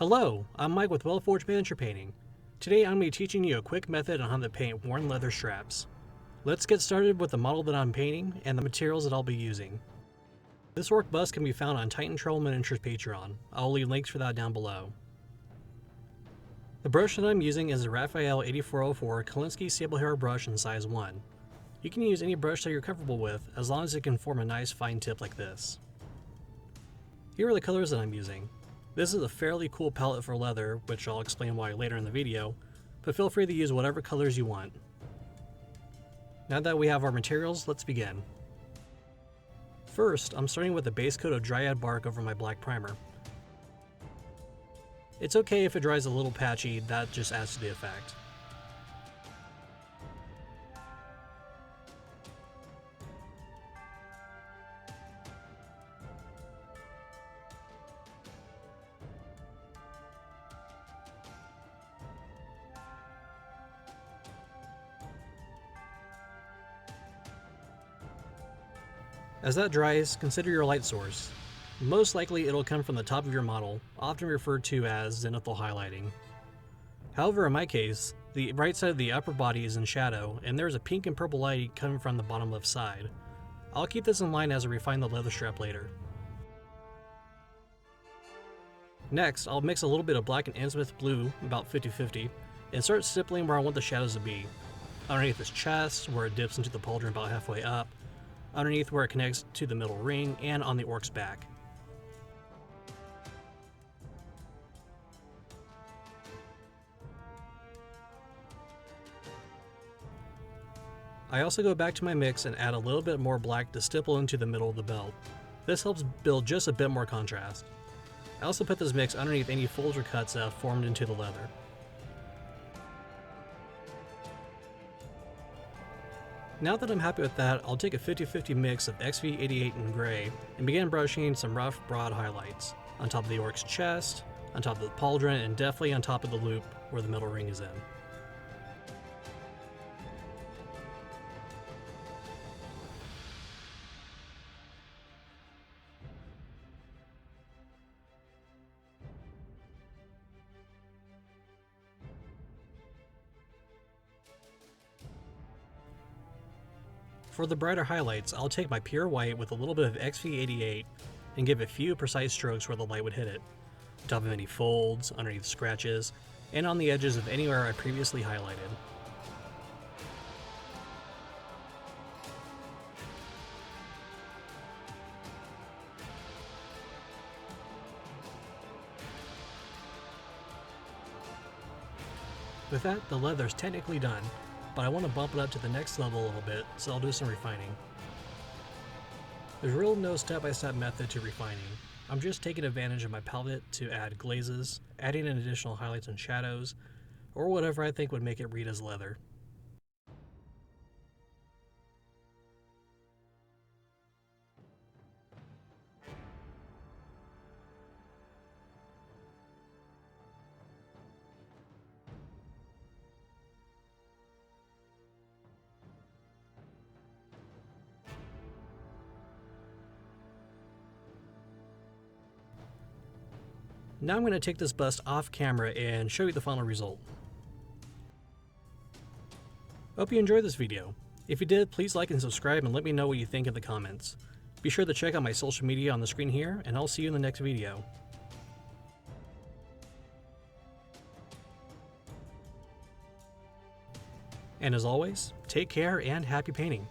Hello, I'm Mike with Wellforged Miniature Painting. Today I'm going to be teaching you a quick method on how to paint worn leather straps. Let's get started with the model that I'm painting and the materials that I'll be using. This work bust can be found on Titan Troll Miniatures Patreon. I'll leave links for that down below. The brush that I'm using is the Raphael 8404 Kolinsky Sable hair brush in size 1. You can use any brush that you're comfortable with as long as it can form a nice fine tip like this. Here are the colors that I'm using. This is a fairly cool palette for leather, which I'll explain why later in the video, but feel free to use whatever colors you want. Now that we have our materials, let's begin. First, I'm starting with a base coat of Dryad bark over my black primer. It's okay if it dries a little patchy, that just adds to the effect. As that dries, consider your light source. Most likely it'll come from the top of your model, often referred to as zenithal highlighting. However, in my case, the right side of the upper body is in shadow, and there's a pink and purple light coming from the bottom left side. I'll keep this in mind as I refine the leather strap later. Next, I'll mix a little bit of black and Innsmouth blue, about 50-50, and start stippling where I want the shadows to be. Underneath his chest, where it dips into the pauldron about halfway up, underneath where it connects to the middle ring, and on the orc's back. I also go back to my mix and add a little bit more black to stipple into the middle of the belt. This helps build just a bit more contrast. I also put this mix underneath any folds or cuts that have formed into the leather. Now that I'm happy with that, I'll take a 50-50 mix of XV-88 in gray and begin brushing some rough, broad highlights on top of the orc's chest, on top of the pauldron, and definitely on top of the loop where the middle ring is in. For the brighter highlights, I'll take my pure white with a little bit of XV-88 and give a few precise strokes where the light would hit it, on top of any folds, underneath scratches, and on the edges of anywhere I previously highlighted. With that, the leather's technically done, but I want to bump it up to the next level a little bit, so I'll do some refining. There's really no step-by-step method to refining. I'm just taking advantage of my palette to add glazes, adding in additional highlights and shadows, or whatever I think would make it read as leather. Now I'm going to take this bust off camera and show you the final result. Hope you enjoyed this video. If you did, please like and subscribe and let me know what you think in the comments. Be sure to check out my social media on the screen here, and I'll see you in the next video. And as always, take care and happy painting.